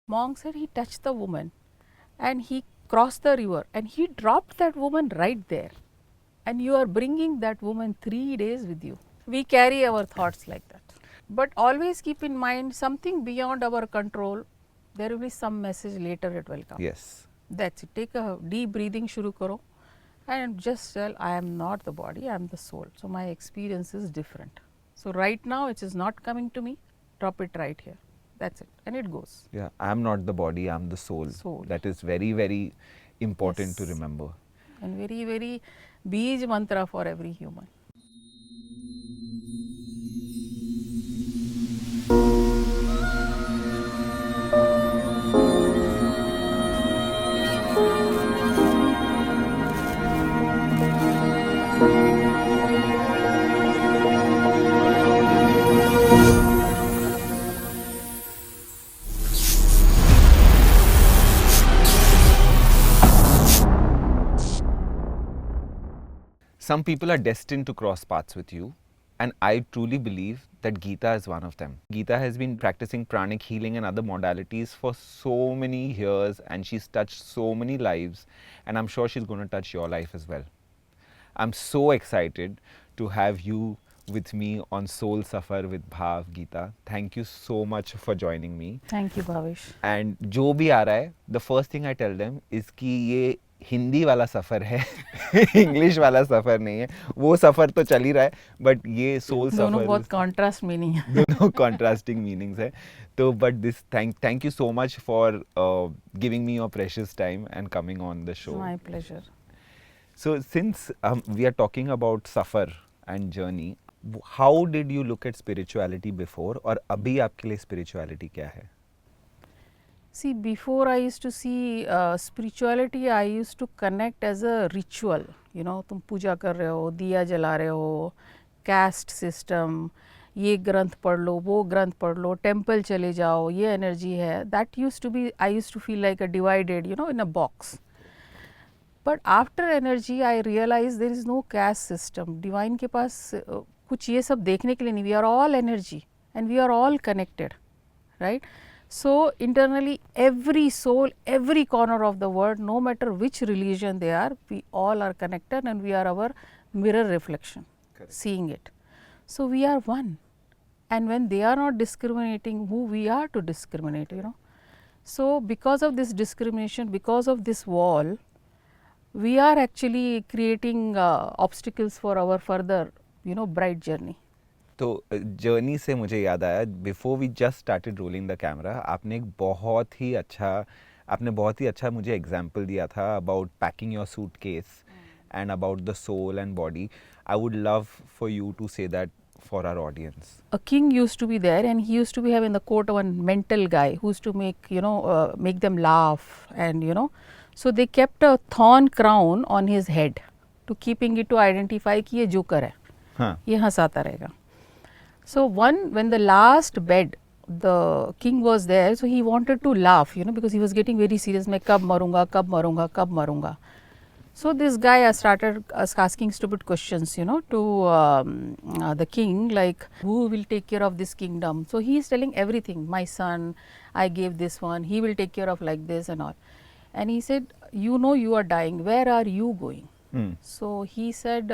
Monk said he touched the woman and he crossed the river and he dropped that woman right there. And you are bringing that woman 3 days with you. We carry our thoughts like that. But always keep in mind something beyond our control. There will be some message later it will come. Yes. That's it. Take a deep breathing, shuru karo, and just tell, I am not the body, I am the soul. So my experience is different. So right now it is not coming to me, drop it right here. That's it. And it goes. Yeah, I am not the body, I am the soul. Soul. That is very, very important to Yes. remember. And very, very Bij mantra for every human. Some people are destined to cross paths with you, and I truly believe that Geeta is one of them. Geeta has been practicing pranic healing and other modalities for so many years, and she's touched so many lives, and I'm sure she's going to touch your life as well. I'm so excited to have you with me on Soul Safar with Bhaav, Geeta. Thank you so much for joining me. Thank you, Bhaavesh. And जो भी आ रहा है, the first thing I tell them is कि ये हिंदी वाला सफ़र है, English वाला सफ़र नहीं है. वो सफ़र तो चल ही रहा है, बट ये सोल सफ़र दोनों बहुत कॉन्ट्रास्ट मीनिंग है. दोनों कॉन्ट्रास्टिंग मीनिंग्स है. तो but this thank you so much for giving me your precious time and coming on the show. My pleasure. So since we are talking about suffer and journey, how did you look at spirituality before, और अभी आपके लिए spirituality क्या है? See, before I used to see spirituality, I used to connect as a ritual. You know, तुम पूजा कर रहे हो, दिया जला रहे हो, caste system, ये ग्रंथ पढ़ लो, वो ग्रंथ पढ़ लो, temple चले जाओ, ये energy है. That used to be, I used to feel like a divided, you know, in a box. But after energy, I realized there is no caste system. Divine के पास कुछ ये सब देखने के लिए नहीं. We are all energy and we are all connected, right? So internally, every soul, every corner of the world, no matter which religion they are, we all are connected and we are our mirror reflection. Correct. Seeing it. So we are one. And when they are not discriminating, who we are to discriminate, you know. So because of this discrimination, because of this wall, we are actually creating obstacles for our further, you know, bright journey. तो journey से मुझे याद आया, before we just started rolling the camera, आपने एक बहुत ही अच्छा मुझे एग्जांपल दिया था about packing your suitcase and about the soul and body. I would love for you to say that for our audience. A king used to be there and he used to be having the court one mental guy who used to make, you know, make them laugh and, you know. So they kept a thorn crown on his head to keeping it to identify कि ये joker है. हाँ. ये हंसाता रहेगा. So when the last bed, the king was there, so he wanted to laugh, you know, because he was getting very serious. मैं कब मरूंगा, कब मरूंगा, कब मरूंगा. So this guy started asking stupid questions, you know, to the king, like who will take care of this kingdom. So he is telling everything. My son, I gave this one. He will take care of like this and all. And he said, you know, you are dying. Where are you going? So he said,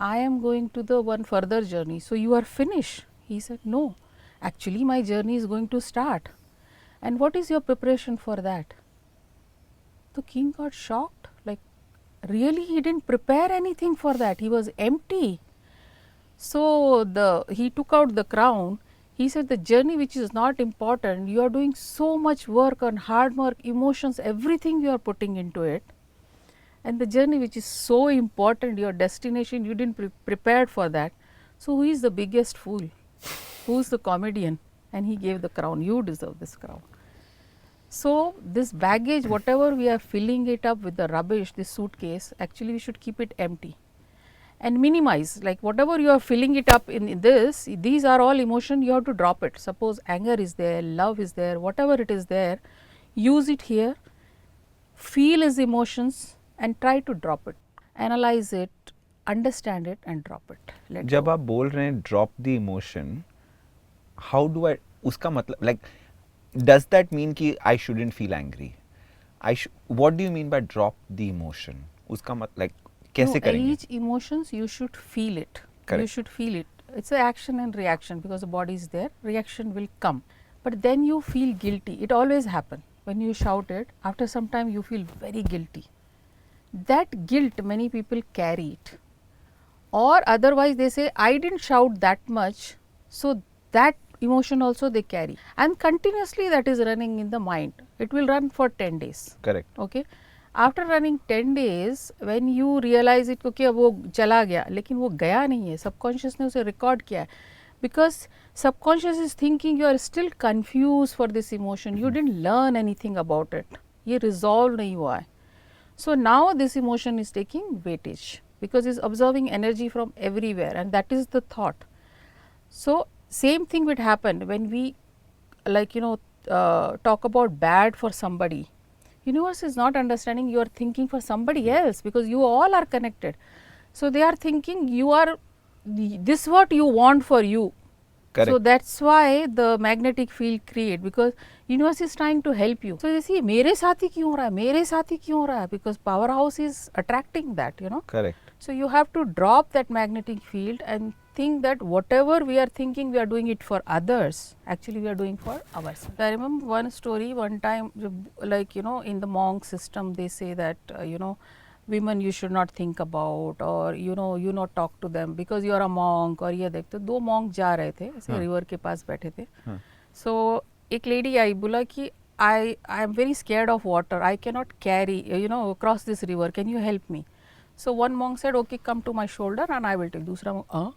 I am going to the one further journey. So you are finished. He said, no, actually my journey is going to start. And what is your preparation for that? The king got shocked. Like, really, he didn't prepare anything for that. He was empty. So he took out the crown. He said, the journey which is not important, you are doing so much work on hard work, emotions, everything you are putting into it. And the journey which is so important, your destination, you didn't prepared for that. So who is the biggest fool? Who is the comedian? And he gave the crown. You deserve this crown. So this baggage, whatever we are filling it up with the rubbish, this suitcase, actually we should keep it empty and minimize. Like whatever you are filling it up in this, these are all emotion, you have to drop it. Suppose anger is there, love is there, whatever it is there, use it here, feel his emotions and try to drop it. Analyze it, understand it and drop it. जब आप बोल रहे हैं drop the emotion, how do I, उसका मतलब like does that mean कि I shouldn't feel angry? What do you mean by drop the emotion? उसका like कैसे No, करेंगे? each emotions you should feel it. You Correct. should feel it. It's a action and reaction because the body is there. Reaction will come, but then you feel guilty. It always happen when you shout it. After some time, you feel very guilty. That guilt many people carry it, or otherwise they say I didn't shout that much, so that emotion also they carry, and continuously that is running in the mind. It will run for 10 days. Correct. Okay. After running 10 days when you realise it क्योंकि अब वो चला गया, लेकिन वो गया नहीं है, सबकॉन्शियस ने उसे रिकॉर्ड किया है, because subconscious is thinking you are still confuse for this emotion, you didn't learn anything about it, ये रिजॉल्व नहीं हुआ है. So now this emotion is taking weightage because is observing energy from everywhere and that is the thought. So same thing will happen when we like talk about bad for somebody. Universe is not understanding you are thinking for somebody else because you all are connected. So they are thinking you are this what you want for you. Correct. So that's why the magnetic field create because universe is trying to help you. So you see मेरे साथ ही क्यों हो रहा है, मेरे साथ ही क्यों हो रहा है, because powerhouse is attracting that, Correct. So you have to drop that magnetic field and think that whatever we are thinking we are doing it for others, actually we are doing for ourselves. I remember one story one time, like in the monk system they say that women you should not think about, or you not talk to them because you are a monk, और ये देख तो दो monk जा रहे थे ऐसे river के पास बैठे थे. So एक lady आई, बोला कि I am very scared of water, I cannot carry cross this river, can you help me? So one monk said, okay, come to my shoulder and I will take. दूसरा monk,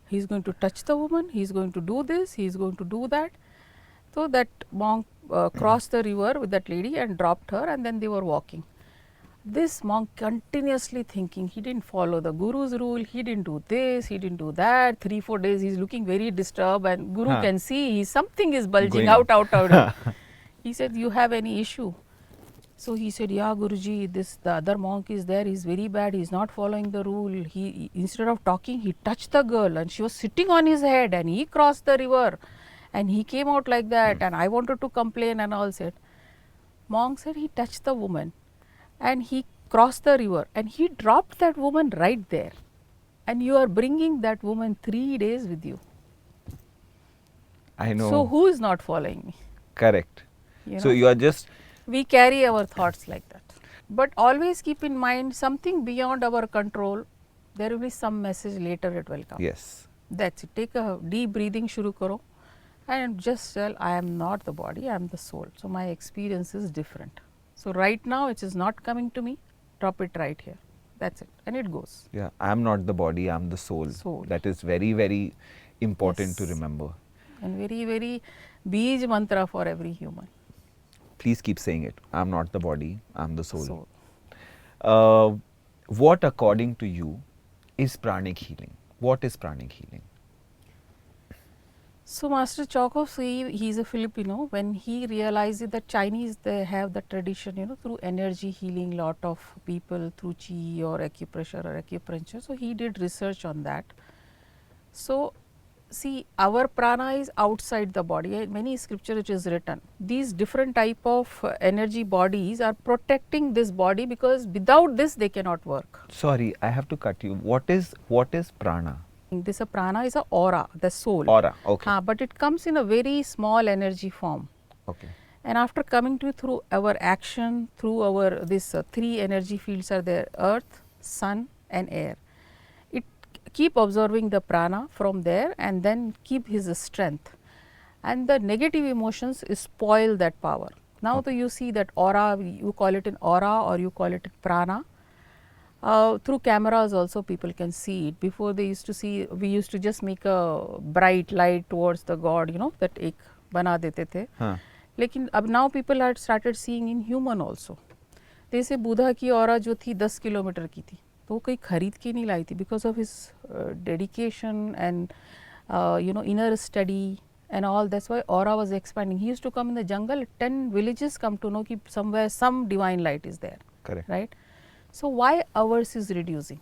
he is going to touch the woman, he is going to do this, he is going to do that. So that monk crossed the river with that lady and dropped her, and then they were walking. This monk continuously thinking, he didn't follow the guru's rule, he didn't do this, he didn't do that. 3-4 days he is looking very disturbed, and guru can see something is bulging out. He said, you have any issue? So he said, yeah Guruji, the other monk is there, he is very bad, he is not following the rule. He instead of talking, he touched the girl and she was sitting on his head, and he crossed the river and he came out like that, and I wanted to complain and all. Said monk said he touched the woman and he crossed the river and he dropped that woman right there, and you are bringing that woman 3 days with you. I know. So who is not following me? Correct. So you are just, we carry our thoughts like that, but always keep in mind something beyond our control. There will be some message later, it will come. yes, That's it. Take a deep breathing, shuru karo, and just tell I am not the body, I am the soul, so my experience is different. So right now it is not coming to me, drop it right here, that's it, and it goes. yeah, I am not the body, I am the soul. That is very, very important to remember. And very, very beej mantra for every human. Please keep saying it. I am not the body, I am the soul. What according to you is pranic healing? What is pranic healing? So Master Chokovsky, he is a Filipino. When he realized that Chinese, they have the tradition, through energy healing lot of people through chi or acupressure or acupuncture. So he did research on that. So see, our prana is outside the body. Many scripture it is written. These different type of energy bodies are protecting this body, because without this they cannot work. Sorry, I have to cut you. What is prana? This prana is a aura, the soul. Aura, okay. But it comes in a very small energy form. Okay. And after coming to through our action, through our this 3 energy fields are there: earth, sun and air. It keep observing the prana from there and then keep his strength. And the negative emotions spoil that power. Now you see that aura, you call it an aura or you call it prana. Through cameras also people can see it. Before they used to see, we used to just make a bright light towards the god, that ek bana dete the. लेकिन अब now people are started seeing in human also. जैसे बुधा की aura जो थी 10 kilometre की थी, तो वो कोई खरीद के नहीं लाई थी, because of his dedication and inner study and all. That's why aura was expanding. He used to come in the jungle, 10 villages come to know कि somewhere some divine light is there. Correct. Right. So why ours is reducing?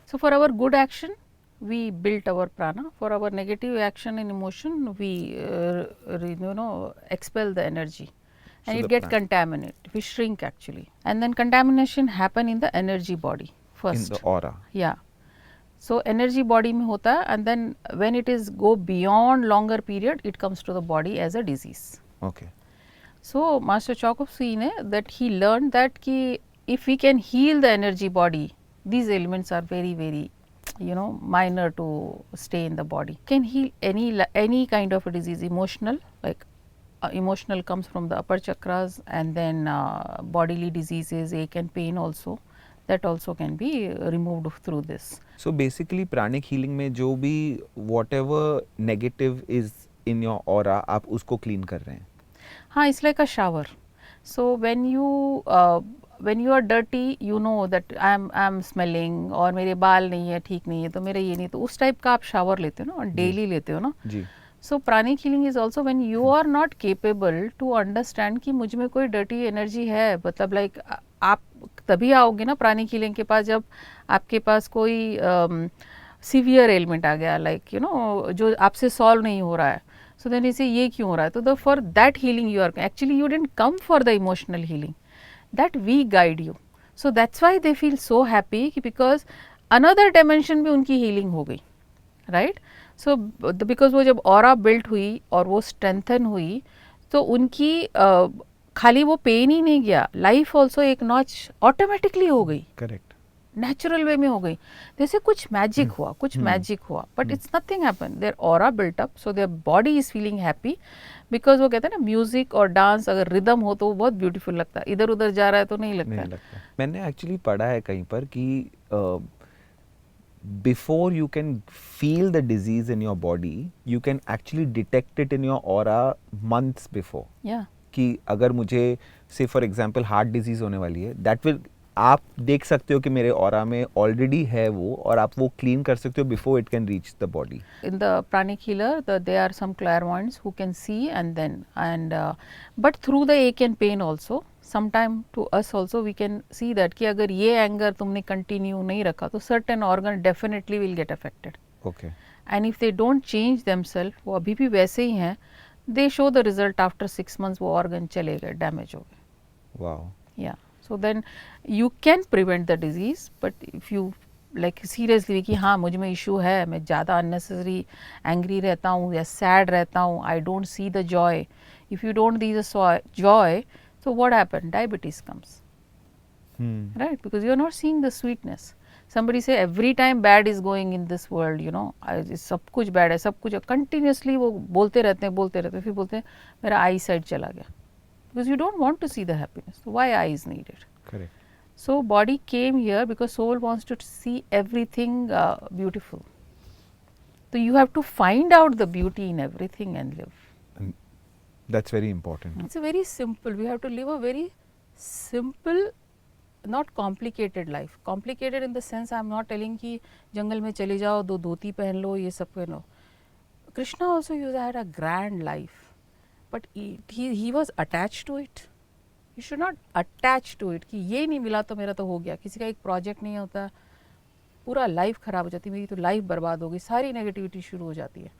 So for our good action, we built our prana. For our negative action and emotion, we expel the energy, and So it the get prana contaminated. We shrink actually, and then contamination happen in the energy body in first. the aura. Yeah. So energy body में होता है, and then when it is go beyond longer period, it comes to the body as a disease. Okay. So Master Chokopsui ne that he learned that ki if we can heal the energy body, these elements are very minor to stay in the body. Can heal any kind of a disease, emotional, like emotional comes from the upper chakras, and then bodily diseases, ache and pain also, that also can be removed through this. So basically pranic healing में जो भी whatever negative is in your aura आप उसको clean कर रहे हैं. हाँ, it's like a shower. So when you are dirty, you know that I'm smelling, और मेरे बाल नहीं है, ठीक नहीं है, तो मेरा ये नहीं, तो उस टाइप का आप शावर लेते हो ना, और डेली लेते हो ना. जी. So pranic healing is also when you are not capable to understand कि मुझ में कोई dirty energy है, मतलब like आप तभी आओगे ना pranic healing के पास जब आपके पास कोई severe ailment आ गया, like जो आपसे solve नहीं हो रहा है. So then इसे ये क्यों हो रहा है, तो for that healing you are actually, you didn't come for the emotional healing, that we guide you. So that's why they feel so happy because another dimension में उनकी healing हो गई, right? So because वो जब aura built हुई और वो strengthen हुई, तो उनकी खाली वो पेन ही नहीं गया, लाइफ ऑल्सो एक नॉच ऑटोमेटिकली हो गई. करेक्ट. नेचुरल वे में हो गई. जैसे कुछ मैजिक हुआ, but it's nothing happen. Their aura built up, so their body is feeling happy, because वो कहते हैं ना म्यूजिक और डांस अगर रिदम हो तो वो बहुत ब्यूटीफुल लगता है. इधर उधर जा रहा है तो नहीं लगता. मैंने एक्चुअली पढ़ा है कहीं पर कि before you can feel the disease in your body, you can actually detect it in your aura months before. Yeah. कि अगर मुझे से फॉर एग्जांपल हार्ट डिजीज होने वाली है, दैट विल आप देख सकते हो कि मेरे ऑरा में ऑलरेडी है वो, और आप वो क्लीन कर सकते हो before it can reach the body. In the pranic healer, there are some clairvoyants who can see, but through the ache and pain also, sometime to us also we can see that कि अगर ये anger तुमने continue नहीं रखा तो certain organ definitely will get affected. Okay. And if they don't change themselves, वो अभी भी वैसे ही हैं, they show the result after 6 months, वो organ चले गए, damage हो गए. Wow. Yeah. So then you can prevent the disease, but if you like seriously कि हाँ मुझ में issue है, मैं ज़्यादा unnecessary angry रहता हूँ या sad रहता हूँ, I don't see the joy. If you don't see the joy, so what happened? Diabetes comes. Right? Because you are not seeing the sweetness. Somebody say every time bad is going in this world, सब कुछ bad है, सब कुछ continuously वो बोलते रहते हैं, फिर बोलते हैं मेरा eyesight चला गया. Because you don't want to see the happiness. So why eye is needed? Correct. So body came here because soul wants to see everything beautiful. So you have to find out the beauty in everything and live. And that's very important. It's a very simple. We have to live a very simple, not complicated life. Complicated in the sense I am not telling कि जंगल में चले जाओ, दो धोती पहन लो, ये सब पहनो. Krishna also had a grand life. But he was attached to it. You should not attach to it कि ये नहीं मिला तो मेरा तो हो गया. किसी का एक प्रोजेक्ट नहीं होता, पूरा लाइफ खराब हो जाती है, मेरी तो लाइफ बर्बाद हो गई, सारी नेगेटिविटी शुरू हो जाती है.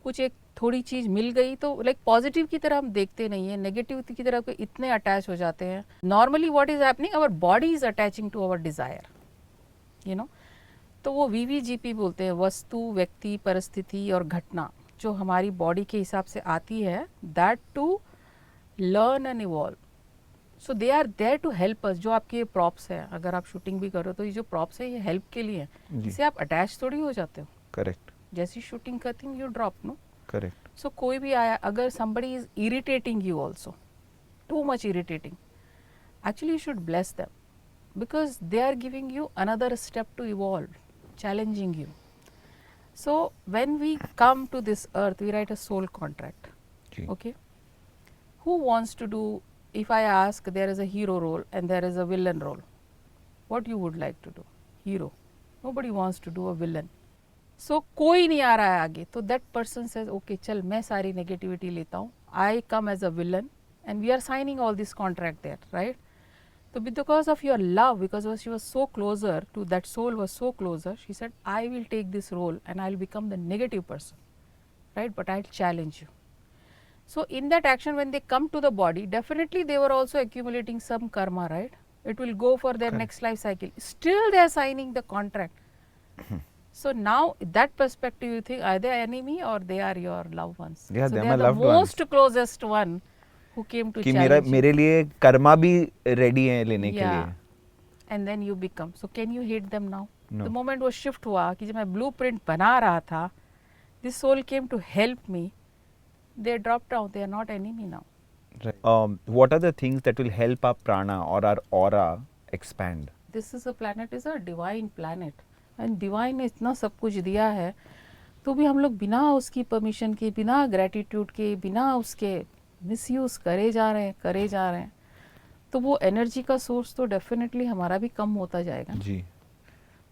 कुछ एक थोड़ी चीज़ मिल गई तो लाइक पॉजिटिव की तरह हम देखते नहीं है, नेगेटिव की तरह इतने अटैच हो जाते हैं. Normally what is happening, our body is attaching to our desire, तो वो VVGP बोलते हैं, वस्तु, व्यक्ति, परिस्थिति और घटना जो हमारी बॉडी के हिसाब से आती है, that to learn and evolve. So they are there to help us. जो आपके प्रॉप्स है, अगर आप शूटिंग भी करो तो ये जो प्रॉप्स है ये हेल्प के लिए है, इससे आप अटैच थोड़ी हो जाते हो. करेक्ट. जैसी शूटिंग करती हूँ यू ड्रॉप, नो. करेक्ट. सो कोई भी आया, अगर somebody is irritating you also, too much irritating, actually you should bless them because they are giving you another step to evolve, challenging you. So when we come to this earth, we write a soul contract. Okay. Who wants to do, if I ask, there is a hero role and there is a villain role, what you would like to do? Hero. Nobody wants to do a villain. So कोई नहीं आ रहा है आगे, तो that person says okay चल मैं सारी negativity लेता हूँ, I come as a villain and we are signing all this contract there, right? So because of your love, because she was so closer to that soul, was so closer, she said, I will take this role and I will become the negative person, right? But I'll challenge you. So in that action, when they come to the body, definitely they were also accumulating some karma, right? It will go for their next life cycle. Still they are signing the contract. So now that perspective, you think, are they enemy or they are your loved ones? Yeah, so they they are are my the loved most ones. closest one who came to कि challenge मेरे you. लिए कर्मा भी ready है लेने के Yeah. लिए. And then you become. So can you hate them now? No. The moment वो shift हुआ कि जब मैं blueprint बना रहा था, this soul came to help me. They dropped out. They are not enemy now. Right. What are the things that will help our prana or our aura expand? This is a planet, is a divine planet. And divine ने इतना सब कुछ दिया है, तो भी हम लोग बिना उसकी परमिशन के, बिना ग्रेटिट्यूड के, बिना उसके मिसयूज़ करे जा रहे हैं, तो वो एनर्जी का सोर्स तो डेफिनेटली हमारा भी कम होता जाएगा. जी.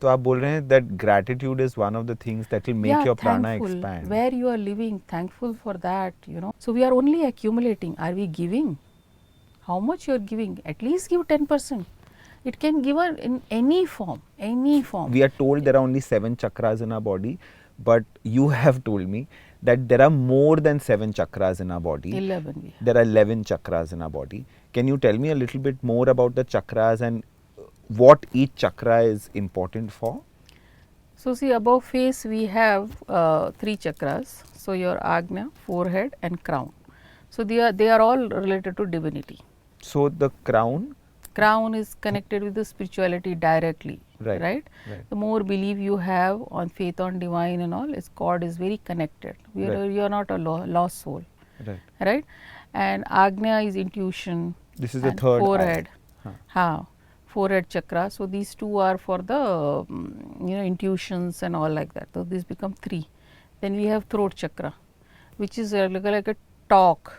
तो आप बोल रहे हैं that gratitude is one of the things that will make your prana thankful, expand. where you are living, thankful for that, you know. So we are only accumulating. Are we giving? How much you are giving? At least give 10%. It can give in any form, any form. We are told there are only 7 chakras in our body, but you have told me that there are more than 7 chakras in our body. 11 we have. There are 11 chakras in our body. Can you tell me a little bit more about the chakras and what each chakra is important for? So see, above face we have 3 chakras. So your Agnya, forehead and crown. So they are all related to divinity. So the crown Is connected with the spirituality directly, right? The more belief you have on faith on divine and all, its cord is very connected. You are not a lost soul, right? And Agnya is intuition. This is the third forehead. eye. Forehead chakra. So these 2 are for the intuitions and all like that. So these become 3. Then we have throat chakra, which is like a talk,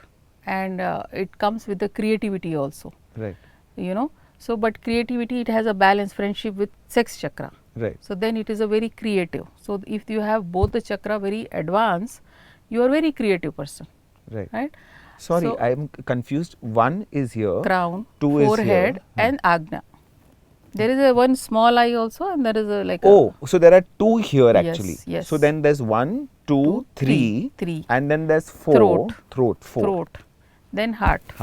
and it comes with the creativity also. Right. You know, so but creativity, it has a balance, friendship with sex chakra. Right. So then it is a very creative. So if you have both the chakra very advanced, you are very creative person. Right. Sorry, so I am confused. 1 is here. Crown, 2 forehead, is here. and Agnya. There is a one small eye also, and there is a like. So there are 2 here actually. Yes. So then there's 1, 2, 3, and then there's 4. Throat. Then heart.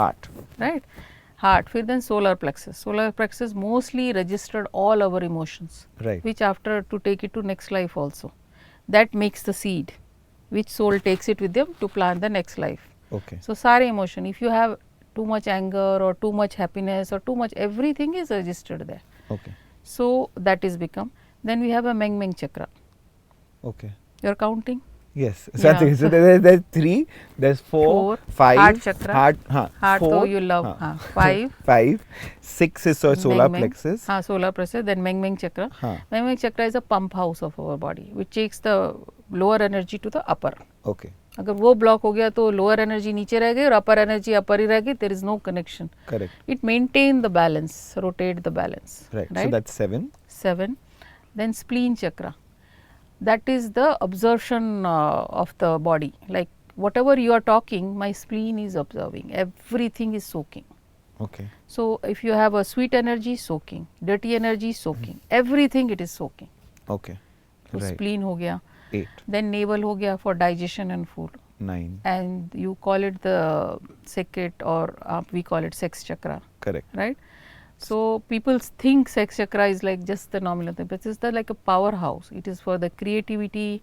Right. Heart. Then solar plexus. Solar plexus mostly registered all our emotions. Right. Which after to take it to next life also. That makes the seed, which soul takes it with them to plant the next life. Okay. So sare emotion. If you have too much anger or too much happiness or too much, everything is registered there. Okay. So that is become. Then we have a Meng chakra. Okay. You are counting? Yes. So there's 3, there's 4, 5. Heart chakra. Heart 4, so you love. 5. 5. 6 is solar plexus. Solar plexus. Then Meng chakra. Meng chakra is a pump house of our body, which takes the lower energy to the upper. Okay. अगर वो block हो गया तो lower energy नीचे रह गई और अपर energy अपर ही रह गई. There is no connection. Correct. It maintain the balance, rotate the balance. Right. So that's 7. 7. Then spleen chakra. That is the absorption of the body. Like whatever you are talking, my spleen is observing. Everything is soaking. Okay. So if you have a sweet energy, soaking. Dirty energy, soaking. Everything it is soaking. Okay. So Right. spleen हो गया. 8. Then navel हो गया for digestion and food. 9. And you call it the secret, or we call it sex chakra. Correct. Right. So people think sex chakra is like just the nominal thing, but it's like a powerhouse. It is for the creativity,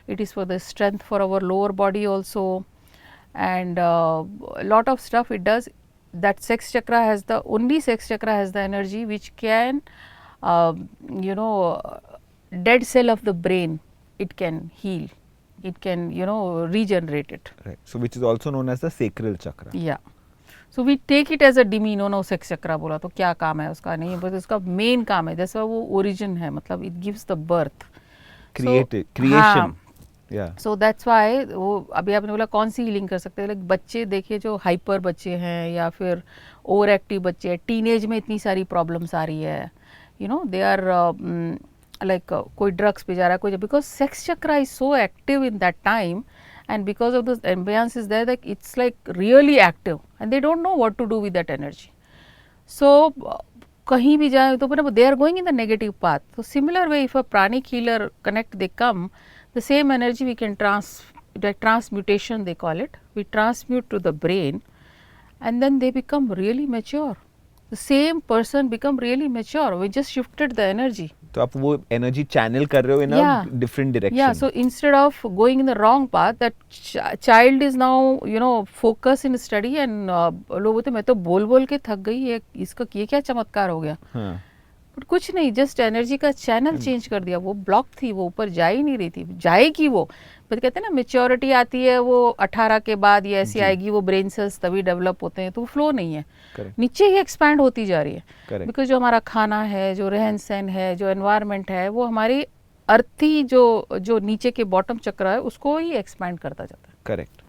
it is for the strength for our lower body also, and a lot of stuff it does. That sex chakra has the energy which can dead cell of the brain, it can heal, it can regenerate it. Right. So which is also known as the sacral chakra. Yeah. So we take it as a demi. No sex chakra बोला तो क्या काम है उसका? नहीं, but उसका main काम है. जैसे वो origin है, मतलब it gives the birth. Creation. Yeah. So that's why वो अभी आपने बोला कौन सी healing कर सकते हैं? Like बच्चे देखिए जो hyper बच्चे हैं या फिर over active बच्चे हैं, teenage में इतनी सारी problems आ रही है. They are like कोई drugs पे जा रहा है, कोई, because sex chakra is so active in that time. And because of the ambience is there, that it's like really active, and they don't know what to do with that energy. So कहीं भी जाए तो मतलब they are going in the negative path. So similar way, if a pranic healer connect, they come, the same energy we can the transmutation they call it. We transmute to the brain, and then they become really mature. The same person become really mature. We just shifted the energy. तो आप वो energy channel कर रहे हो in a different direction. Yeah, so instead of going in the wrong path, that child is now, you know, focus in study and लोग बोलते मैं तो बोल बोल के थक गई, ये इसका ये क्या चमत्कार हो गया. हाँ. बट कुछ नहीं, जस्ट एनर्जी का चैनल चेंज कर दिया. वो ब्लॉक थी, वो ऊपर जा ही नहीं रही थी, जाएगी वो. बट कहते हैं ना मेच्योरिटी आती है वो 18 के बाद, ये ऐसी आएगी, वो ब्रेन सेल्स तभी डेवलप होते हैं, तो वो फ्लो नहीं है. Correct. नीचे ही एक्सपैंड होती जा रही है. बिकॉज जो हमारा खाना है, जो रहन सहन है, जो एनवायरनमेंट है, वो हमारी अर्थी जो नीचे के बॉटम चक्र है उसको ही एक्सपैंड करता जाता है. करेक्ट.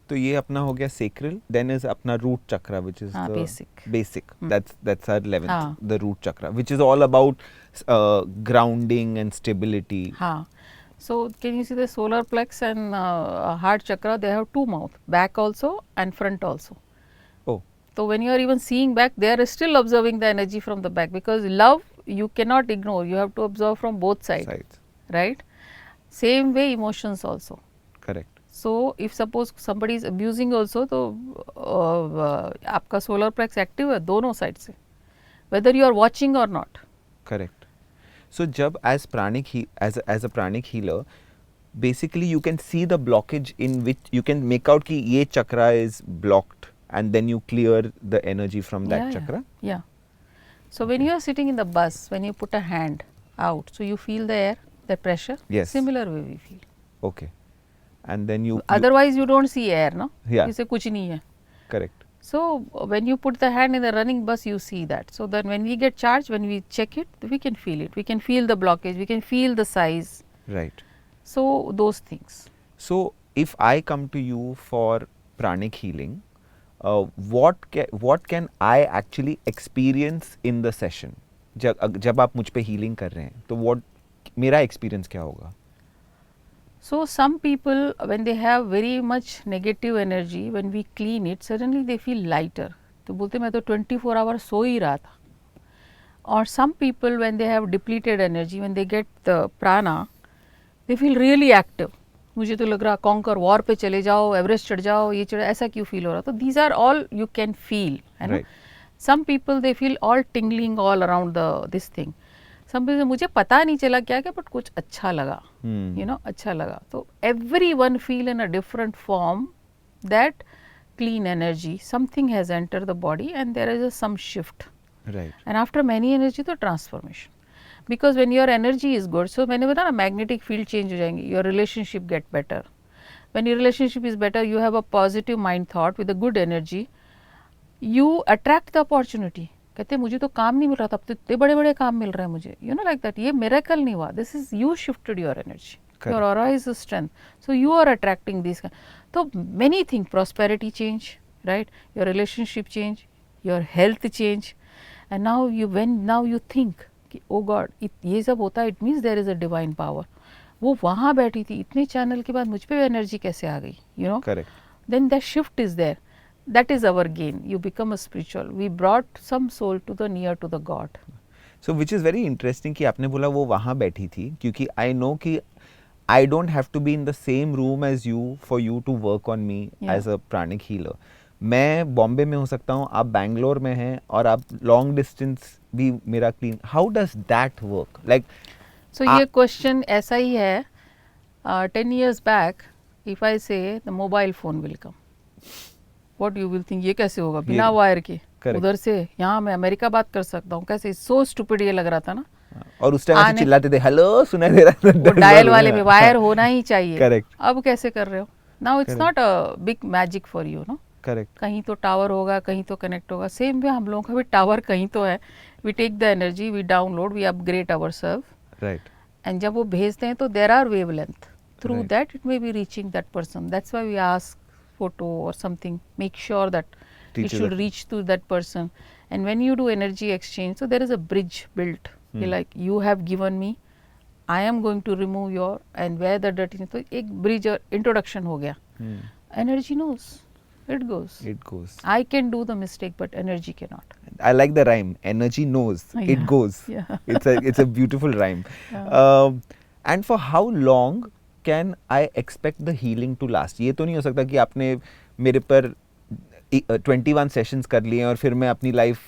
तो ये अपना हो गया सेक्रल. देन इज अपना root chakra which is the basic. That's our 11th, the root chakra which is all about grounding and stability. हाँ. So can you see the solar plex and heart chakra, they have two mouth, back also and front also. Oh. So when you are even seeing back, they are still observing the energy from the back, because love you cannot ignore, you have to observe from both sides. Right? Same way emotions also. Correct. So if suppose somebody is abusing also, तो आपका solar plex active है दोनों side से, whether you are watching or not. Correct. So jab as a pranic healer, basically you can see the blockage in which you can make out ki ye chakra is blocked, and then you clear the energy from that chakra. Yeah. So when you are sitting in the bus, when you put a hand out, so you feel the air, the pressure. Yes. Similar way we feel. Okay. And then you otherwise you don't see air, no? Yeah. इसे कुछ नहीं है. Correct. So when you put the hand in the running bus, you see that. So then when we get charged, when we check it, we can feel it. We can feel the blockage. We can feel the size. Right. So those things. So if I come to you for pranic healing, what can I actually experience in the session? जब आप मुझ पे healing कर रहे हैं, तो what मेरा experience क्या होगा? So some people, when they have very much negative energy, when we clean it, suddenly they feel lighter. तो बोलते मैं तो 24 hours सो ही रहा था. Or some people, when they have depleted energy, when they get the prana, they feel really active. मुझे तो लग रहा conquer war पे चले जाओ, एवरेस्ट चढ़ जाओ, ये चढ़, ऐसा क्यों फील हो रहा. तो these are all you can feel. Right. Some people they feel all tingling all around this thing. Some people, मुझे पता नहीं चला क्या क्या, बट कुछ अच्छा लगा, you know, अच्छा लगा. तो everyone feel in a different form that clean energy, something has entered the body and there is some shift. Right. And after many energy, तो transformation. Because when your energy is good, so मैंने बताया ना magnetic field change हो जाएंगे, your relationship get better. When your relationship is better, you have a positive mind thought with a good energy, you attract the opportunity. कहते मुझे तो काम नहीं मिल रहा था, अब तो इतने बड़े बड़े काम मिल रहे हैं मुझे. You know like that. ये मिरेकल नहीं हुआ. This is you shifted your energy. Your aura is a strength. So you are attracting this. तो many thing, prosperity change, right, your relationship change, your health change. And now you think कि oh God, ये सब होता है, it means there is a divine power. वो वहाँ बैठी थी, इतने चैनल के बाद मुझ पे एनर्जी कैसे आ गई, you no. Correct. Then that shift is there. That is our gain. You become a spiritual. We brought some soul to the near to the God. So which is very interesting कि आपने बोला वो वहाँ बैठी थी, क्योंकि I know कि I don't have to be in the same room as you for you to work on me as a pranic healer. मैं बॉम्बे में हो सकता हूँ, आप बैंगलोर में हैं, और आप लॉन्ग डिस्टेंस भी मेरा clean. How does that work? Like so ये question ऐसा ही है. 10 years back, if I say the mobile phone will come, what you will think, ये कैसे होगा बिना वायर के, उधर से यहाँ मैं अमेरिका बात कर सकता हूँ, कैसे. सो स्टूपिड ये लग रहा था ना. और उस टाइम चिल्लाते थे हेलो सुनाई दे रहा था. डायल वाले में वायर होना ही चाहिए. करेक्ट. अब कैसे कर रहे हो. Now it's not a big magic for you, no. Correct. कहीं तो टावर होगा, कहीं तो कनेक्ट होगा. सेम वे हम लोगों का भी टावर कहीं तो है. We take the energy, we download, we upgrade our self. Right. And जब वो भेजते हैं तो there are wavelength, through that it may be reaching that person. That's why we ask photo or something, make sure that it should reach to that person. And when you do energy exchange, so there is a bridge built. Like you have given me, I am going to remove your, and where the dirty, so एक bridge or introduction हो गया. Energy knows, It goes. It goes. I can do the mistake, but energy cannot. I like the rhyme. Energy knows. It Yeah. goes. Yeah. It's a beautiful rhyme. And for how long can I expect the healing to last? ये तो नहीं हो सकता कि आपने मेरे पर 21 sessions कर लिए और फिर मैं अपनी लाइफ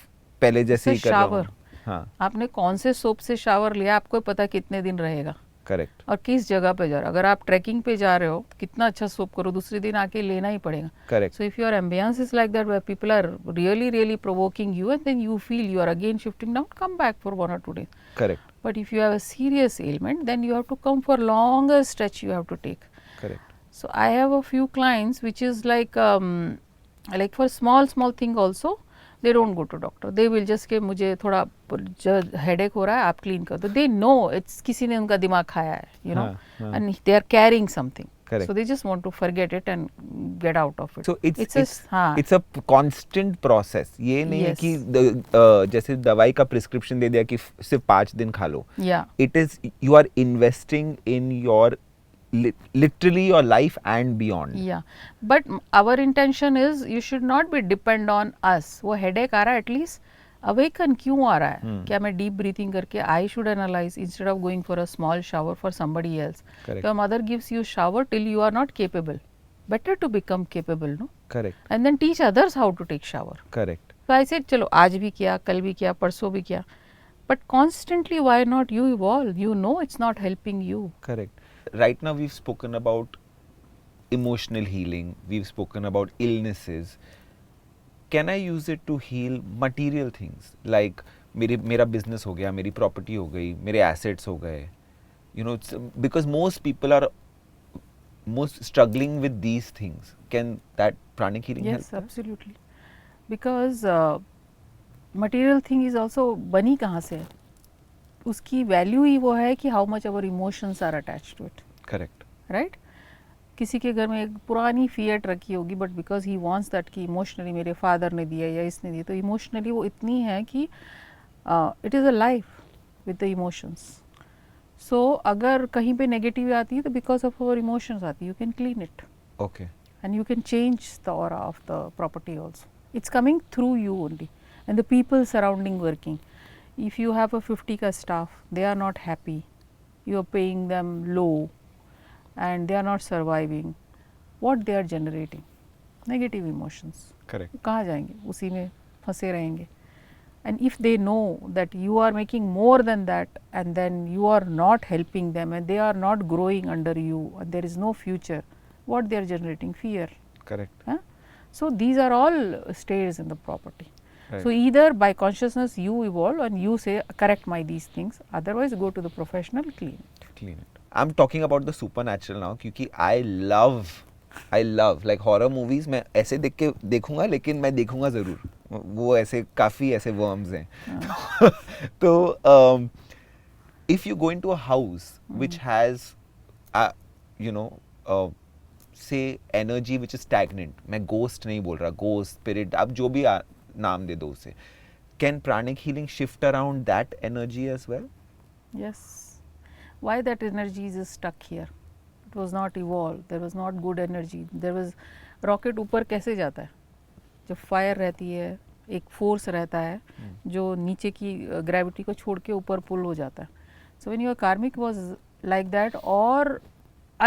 पहले जैसे ही कर रहा हूँ. हाँ. आपने कौन से सोप से शावर लिया, आपको पता कितने दिन रहेगा. करेक्ट. और किस जगह पे जा रहे हो. अगर आप ट्रैकिंग पे जा रहे हो, कितना अच्छा सोप करो, दूसरे दिन आके लेना ही पड़ेगा. Correct. So if your ambience is like that, where people are really provoking you, and then you feel you are again shifting down, come back for 1 or 2 days. Correct. But if you have a serious ailment, then you have to come for longer stretch you have to take. Correct. So I have a few clients which is like for small thing also, they don't go to doctor. They will just के मुझे थोड़ा headache हो रहा है, आप clean कर दो. They know it's किसी ने उनका दिमाग खाया है, you know, and they are carrying something. Correct. So they just want to forget it and get out of it. So it's a constant process. ये नहीं है कि जैसे दवाई का prescription दे दिया कि सिर्फ 5 दिन खा लो. Yeah. It is you are investing in your literally your life and beyond. Yeah, but our intention is you should not be depend on us. वो headache आ रहा है, at least awaken क्यों आ रहा है? क्या मैं deep breathing करके I should analyze instead of going for a small shower for somebody else. Correct. Your mother gives you shower till you are not capable. Better to become capable, no? Correct. And then teach others how to take shower. Correct. So I said चलो आज भी किया, कल भी किया, परसों भी किया. But constantly why not you evolve? You know it's not helping you. Correct. Right now we've spoken about emotional healing, we've spoken about illnesses. Can I use it to heal material things like मेरा business हो गया, मेरी property हो गई, मेरे assets हो गए, you know, because most people are most struggling with these things. Can that pranic healing help? Yes, absolutely. Because material thing is also बनी कहाँ से है? उसकी वैल्यू ही वो है कि how much our emotions are attached to it. Correct. Right. किसी के घर में एक पुरानी फिएट रखी होगी, but because he wants that कि इमोशनली मेरे फादर ने दिया या इसने दिया, तो इमोशनली वो इतनी है कि it is a life with the emotions. So अगर कहीं पे नेगेटिव आती है तो बिकॉज ऑफ अवर इमोशंस आती है. You can clean it. Okay. And you can change the aura of the property also. It's coming through you only and the people surrounding working. If you have a 50 ka staff, they are not happy, you are paying them low and they are not surviving, what they are generating? Negative emotions. Correct. कहाँ जाएंगे? उसी में फंसे रहेंगे. And if they know that you are making more than that and then you are not helping them and they are not growing under you and there is no future, what they are generating? Fear. Correct. Huh? So these are all states in the property. Right. So either by consciousness you evolve and you say correct my these things, otherwise go to the professional, clean it. Clean it. I'm talking about the supernatural now क्योंकि I love like horror movies. मैं ऐसे देख के देखूंगा, लेकिन मैं देखूंगा ज़रूर. वो ऐसे काफ़ी ऐसे worms हैं. तो if you go into a house which has you know say energy which is stagnant, मैं ghost नहीं बोल रहा, ghost, spirit, आप जो भी नाम दे दो उसे. Can pranic healing shift around that energy as well? Yes. Why that energy is stuck here? It was not evolved. There was not good energy. There was rocket ऊपर कैसे जाता है? जब फायर रहती है, एक फोर्स रहता है जो नीचे की ग्रेविटी को छोड़ के ऊपर पुल हो जाता है. So when your karmic was like that or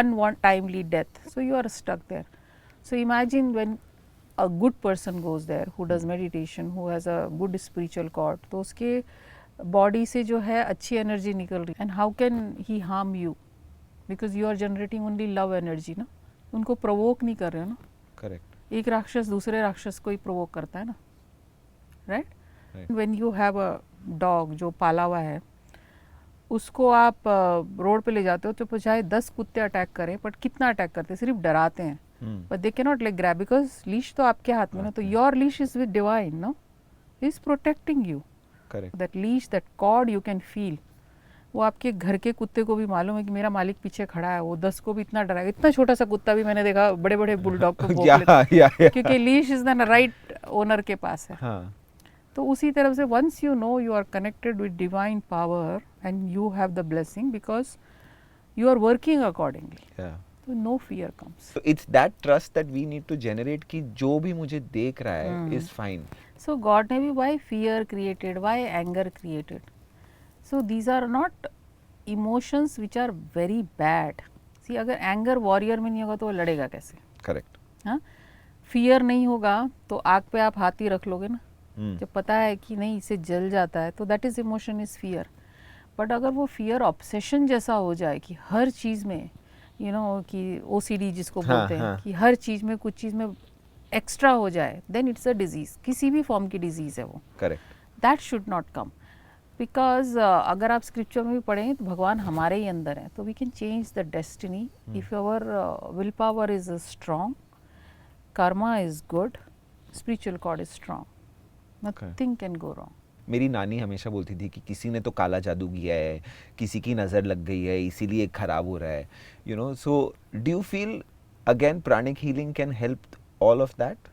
untimely death, so you are stuck there. So imagine when a good person goes there who does meditation, who has a good spiritual cord, तो उसके body से जो है अच्छी energy निकल रही. And how can he harm you? Because you are generating only love energy ना. उनको प्रोवोक नहीं कर रहे हो ना. करेक्ट. एक राक्षस दूसरे राक्षस को ही प्रोवोक करता है ना. Right. When you have a dog जो पाला हुआ है, उसको आप रोड पे ले जाते हो तो चाहे 10 कुत्ते अटैक करें, बट कितना अटैक करते हैं? सिर्फ डराते हैं. But they cannot like grab because leash तो आपके हाथ में ना. तो your leash is with divine, no? He is protecting you. Correct. That leash, that cord you can feel. वो आपके घर के कुत्ते को भी मालूम है कि मेरा मालिक पीछे खड़ा है. वो 10 को भी इतना डराएगा. इतना छोटा सा कुत्ता भी मैंने देखा बड़े बड़े बुलडॉग को भौंक लेता, क्योंकि leash is the right owner के पास है. हाँ. तो उसी तरफ से once you know you are connected with divine power and you have the blessing because you are working accordingly. Yeah. तो no fear comes. So it's that trust that we need to generate कि जो भी मुझे देख रहा है is fine. So God ने भी why fear created, why anger created. So these are not emotions which are very bad. See अगर anger warrior में नहीं होगा तो वो लड़ेगा कैसे? Correct. हाँ, फियर नहीं होगा तो आग पे आप हाथ ही रख लोगे ना. जब पता है कि नहीं इससे जल जाता है तो that is emotion is fear. But अगर वो फियर ऑब्सेशन जैसा हो जाए कि हर चीज़ में यू नो कि ओसीडी जिसको बोलते हैं कि हर चीज़ में कुछ चीज़ में एक्स्ट्रा हो जाए, देन इट्स अ डिजीज़. किसी भी फॉर्म की डिजीज़ है वो. Correct. That should not come because अगर आप स्क्रिप्चर में भी पढ़ें तो भगवान हमारे ही अंदर है, तो we can change the destiny if our will power is strong, karma is good, spiritual cord is strong, nothing can go wrong. मेरी नानी हमेशा बोलती थी कि किसी ने तो काला जादू किया है, किसी की नज़र लग गई है, इसीलिए खराब हो रहा है, you know. So do you feel again pranic healing can help all of that?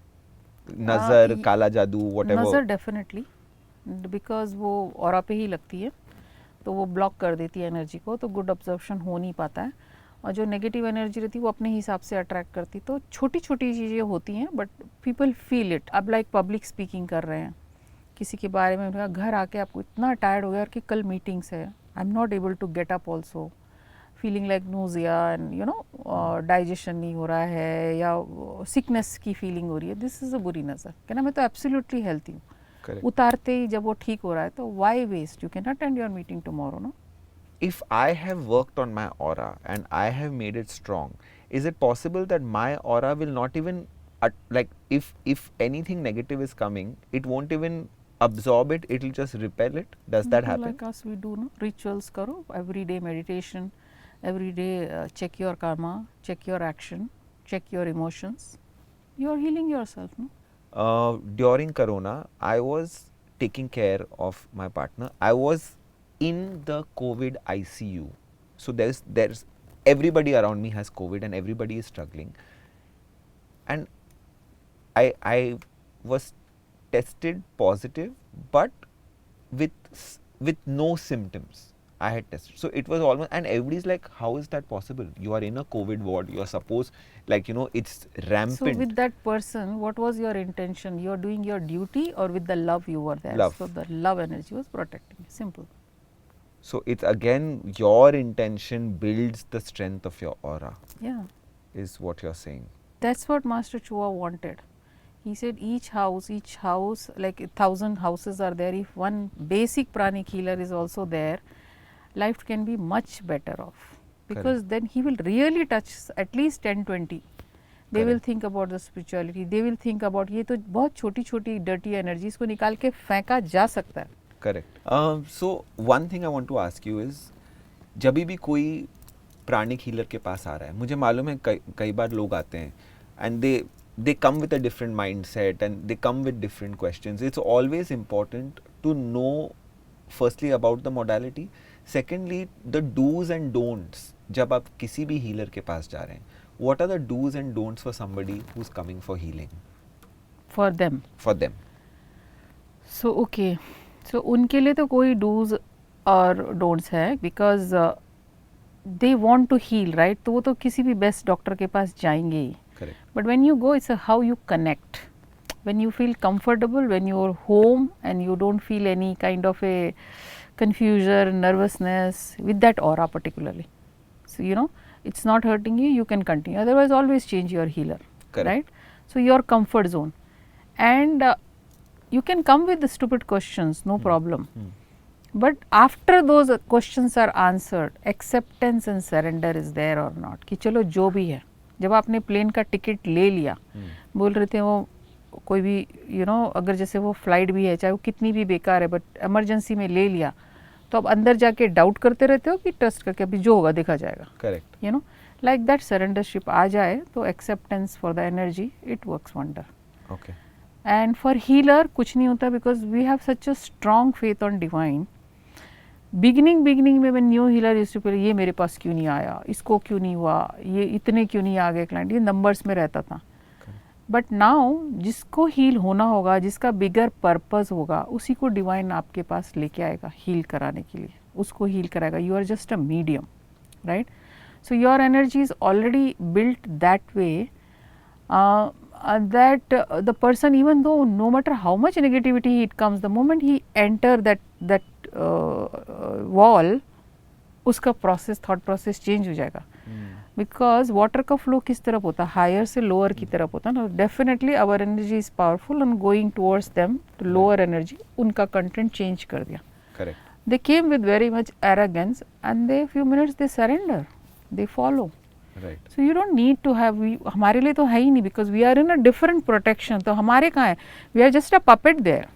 नज़र, काला जादू, whatever. नज़र definitely, because वो ऑरा पे ही लगती है तो वो ब्लॉक कर देती है एनर्जी को, तो गुड ऑब्जर्वेशन हो नहीं पाता है, और जो नेगेटिव एनर्जी रहती है वो अपने हिसाब से अट्रैक्ट करती. तो छोटी छोटी चीज़ें होती हैं बट पीपल फील इट. अब लाइक पब्लिक स्पीकिंग कर रहे हैं किसी के बारे में, घर आके आपको इतना टायर्ड हो गया कि कल मीटिंग्स है, I am not able to get up also, feeling like nausea and you know digestion नहीं हो रहा है या सिकनेस की फीलिंग हो रही है. दिस इज़ अ बुरी नज़र. कहना मैं तो एब्सोल्युटली हेल्थी हूँ, उतारते ही जब वो ठीक हो रहा है तो why waste, you can attend your meeting tomorrow. No, if I have worked on my aura and I have made it strong, is it possible that my aura will not even like if anything negative is coming, it won't even absorb it, it will just repel it? Does that happen? Like us, we do no rituals karo, everyday meditation, every day check your karma, check your action, check your emotions, you are healing yourself. No, during corona I was taking care of my partner. I was in the COVID ICU. So there's everybody around me has COVID and everybody is struggling. And I was tested positive, but with no symptoms. I had tested. So it was almost, and everybody's like, how is that possible? You are in a COVID ward. You are supposed, like, you know, it's rampant. so with that person, what was your intention? You are doing your duty, or with the love you were there? Love. So the love energy was protecting you. Simple. So it's again your intention builds the strength of your aura. Yeah. Is what you're saying. That's what Master Chua wanted. He said each house, like 1,000 houses are there. If one basic pranic healer is also there, life can be much better off. Because then he will really touch at least 10-20. They will think about the spirituality. They will think about ये तो बहुत छोटी छोटी dirty energies को निकाल के फेंका जा सकता है. Correct. So one thing I want to ask you is, जब भी कोई प्राणिक हीलर के पास आ रहा है, मुझे मालूम है कई बार लोग आते हैं and they come with a different mindset and they come with different questions. It's always important to know firstly about the modality, secondly the do's and don'ts. जब आप किसी भी हीलर के पास जा रहे हैं, what are the do's and don'ts for somebody who's coming for healing? For them. For them. So okay. So उनके लिए तो कोई do's और don'ts है, because they want to heal, right? तो वो तो किसी भी best doctor के पास जाएंगे ही. Correct. But when you go, it's how you connect. When you feel comfortable, when you're home and you don't feel any kind of a confusion, nervousness with that aura particularly. So you know, it's not hurting you, you can continue. Otherwise, always change your healer. Correct. Right? So your comfort zone. And you can come with the stupid questions, no problem. But after those questions are answered, acceptance and surrender is there or not. कि चलो जो भी है, जब आपने plane का ticket ले लिया, बोल रहे थे वो कोई भी यू नो अगर जैसे वो फ्लाइट भी है, चाहे वो कितनी भी बेकार है, बट इमरजेंसी में ले लिया, तो अब अंदर जाके डाउट करते रहते हो कि ट्रस्ट करके अभी जो होगा देखा जाएगा. Correct. You know like that surrendership आ जाए तो acceptance for the energy, it works wonder. Okay. And for healer कुछ नहीं होता, because we have such a strong faith on divine. Beginning में when new healer used to feel ये मेरे पास क्यों नहीं आया, इसको क्यों नहीं हुआ, ये इतने क्यों नहीं आ गए क्लाइंट, ये नंबर्स में रहता था. बट नाउ जिसको हील होना होगा, जिसका बिगर पर्पस होगा, उसी को डिवाइन आपके पास लेके आएगा हील कराने के लिए, उसको हील कराएगा. You are just a medium, right? So your energy is already built that way that the person, even though no matter how much negativity it comes, the moment he enter that wall, उसका process, thought process change हो जाएगा. Because water का flow किस तरफ होता है, higher से lower की तरफ होता है ना. Definitely our energy is powerful and going towards them to lower energy. उनका कंटेंट चेंज कर दिया. Correct. They came with very much arrogance and they few minutes they surrender, they follow. Right. So you don't need to have, हमारे लिए तो है ही नहीं, because we are in a different protection. तो हमारे कहाँ है, we are just a puppet there.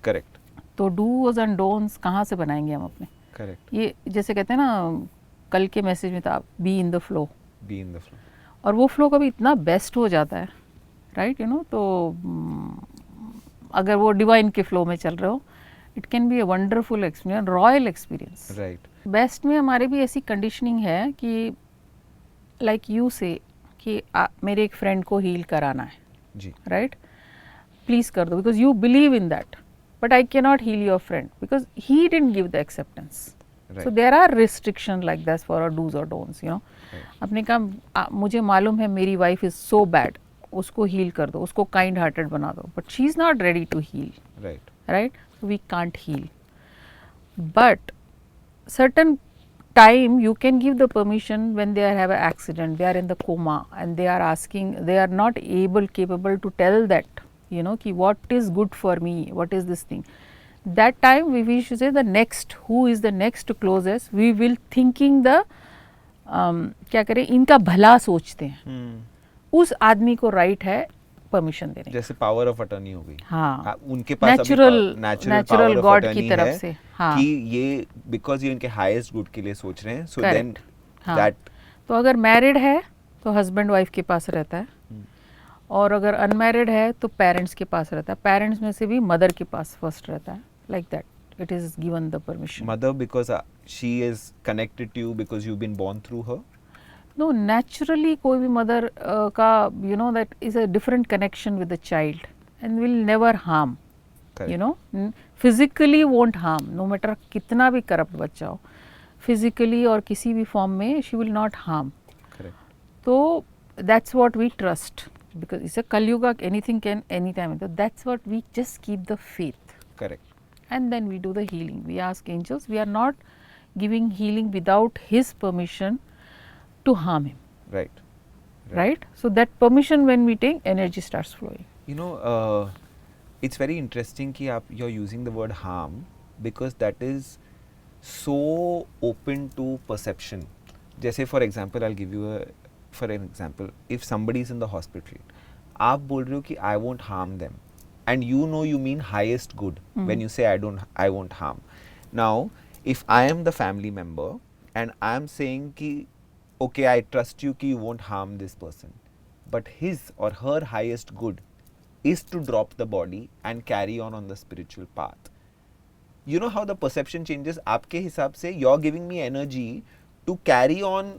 Correct. तो डूज एंड डोंट्स कहाँ से बनाएंगे हम अपने. करेक्ट. ये जैसे कहते हैं ना, कल के मैसेज में था, be in the flow. Be in the flow. और वो फ्लो कभी इतना बेस्ट हो जाता है, राइट, यू नो. तो अगर वो डिवाइन के फ्लो में चल रहे हो, it can be a wonderful experience, royal experience. Right. Best में हमारे भी ऐसी कंडीशनिंग है कि लाइक यू से कि मेरे एक फ्रेंड को हील कराना है जी. राइट, प्लीज कर दो, because you believe in that. But I can not heal your friend because he didn't give the acceptance. So there are restrictions like that for our do's or don'ts, you know. अपने कहा मुझे मालूम है मेरी wife is so bad, उसको heal कर दो, उसको काइंड हार्टेड बना दो, but she is not ready to heal. Right. Right. We can't heal, but certain time you can give the permission when they have an accident, they are in the coma and they are asking, they are not capable to tell that, you know, ki what is good for me, what is this thing. That time we should say the next, who is the next closest, we will thinking the क्या करें, इनका भला सोचते हैं. उस आदमी को right है परमिशन देने. जैसे पावर ऑफ अटर्नी हो गई. हाँ, उनके पास नेचुरल गॉड की तरफ से. हाँ, कि ये बिकॉज ये उनके हाईएस्ट गुड के लिए सोच रहे हैं. So then that. तो अगर मैरिड है तो हस्बैंड वाइफ के पास रहता है, और अगर अनमैरिड है तो पेरेंट्स के पास रहता है. पेरेंट्स में से भी मदर के पास फर्स्ट रहता है. Like that it is given the permission. Mother, because she is connected to you because you've been born through her. No, naturally कोई भी mother का, you know, that is a different connection with the child and will never harm. Correct. You know, physically won't harm, no matter कितना भी corrupt बच्चा हो, physically और किसी भी form में she will not harm. Correct. तो that's what we trust, because it's a Kalyuga, anything can anytime. So that's what we just keep the faith. Correct. And then we do the healing. We ask angels. We are not giving healing without his permission to harm him. Right. Right. So that permission, when we take, energy starts flowing. You know, it's very interesting कि you're using the word harm because that is so open to perception. जैसे for example, I'll give you for an example. If somebody is in the hospital, आप बोल रहे हो कि I won't harm them. And you know you mean highest good when you say I won't harm. Now, if I am the family member and I am saying ki, okay, I trust you ki you won't harm this person, but his or her highest good is to drop the body and carry on the spiritual path. You know how the perception changes? आपके हिसाब से you're giving me energy to carry on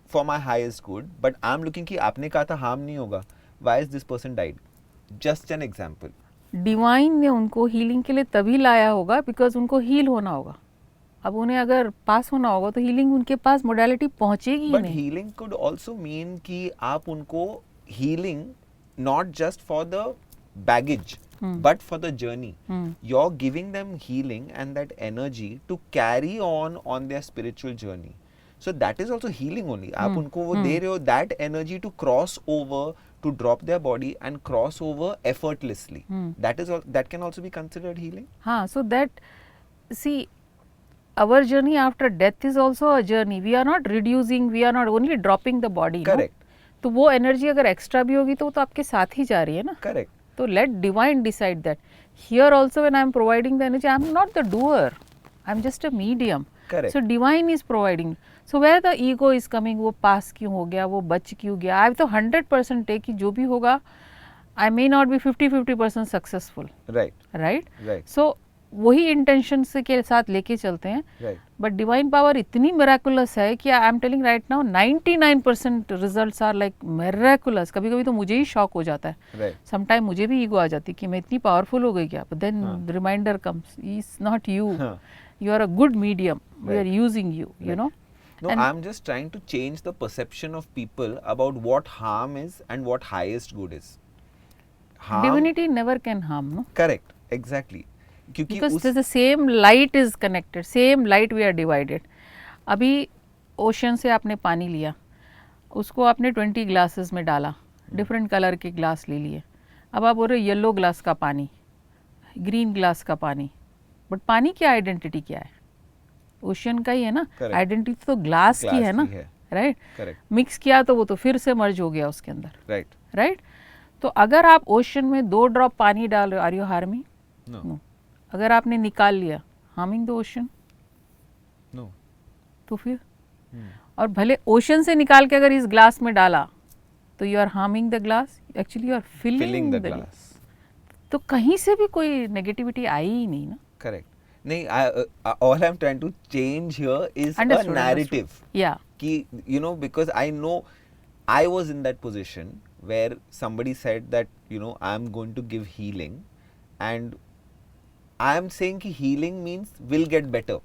for my highest good, but I'm looking कि आपने कहा था harm नहीं होगा. Why is this person died? Just an example. Divine ने उनको हीलिंग के लिए तभी लाया होगा बिकॉज उनको हील होना होगा. अब उन्हें अगर पास होना होगा तो हीलिंग उनके पास मोडालिटी पहुंचेगी ही नहीं. But healing could also mean कि आप उनको healing not just for the baggage but for the journey. You're giving them healing and that energy to carry on their spiritual journey. So that is also healing only. आप उनको वो दे रहे हो that energy to cross over, to drop their body and cross over effortlessly. That can also be considered healing. हाँ, so that, see, our journey after death is also a journey. We are not reducing, we are not only dropping the body. Correct. No? तो वो energy अगर extra भी होगी तो वो तो आपके साथ ही जा रही है ना. Correct. तो let divine decide that. Here also when I am providing the energy, I am not the doer. I am just a medium. Correct. So divine is providing. So where the ego is coming, वो पास क्यों हो गया, वो बच क्यों गया. I तो 100% take कि जो भी होगा, I may not be 50% successful. Right. Right. Right. So वही इंटेंशन से के साथ लेके चलते हैं. Right. बट डिवाइन पावर इतनी मिराकुलस है कि I am telling right now 99% results are like miraculous. कभी कभी तो मुझे ही शॉक हो जाता है. Right. समटाइम मुझे भी ईगो आ जाती है कि मैं इतनी पावरफुल हो गई क्या. But then the reminder comes, is not you, you are a good medium, we are using you, you know. No, I'm just trying to change the perception of people about what harm is and what highest good is. Harm, divinity never can harm, no? correct, exactly. क्योंकि Because उस the same light is connected, same light we are divided. अभी ocean से आपने पानी लिया, उसको आपने 20 glasses में डाला, डिफरेंट कलर के ग्लास ले लिए. अब आप बोल रहे हो येलो ग्लास का पानी, ग्रीन ग्लास का पानी, बट पानी की आइडेंटिटी क्या है? ओशन का ही है ना, आइडेंटिटी तो ग्लास की है ना, राइट? मिक्स किया तो वो तो फिर से मर्ज हो गया उसके अंदर, राइट? तो अगर आप ओशन में 2 ड्रॉप पानी डाल रहे हो, आर यू हार्मिंग? नो. अगर आपने निकाल लिया, हार्मिंग द ओशन? नो. तो फिर और भले ओशन से निकाल के अगर इस ग्लास में डाला तो you are harming the glass, actually you are filling the glass. तो कहीं से भी कोई नेगेटिविटी आई ही नहीं ना. करेक्ट. नहीं, all I'm trying to change here is a narrative. Yeah. कि you know, because I know I was in that position where somebody said that, you know, I'm going to give healing, and I am saying कि healing means will get better.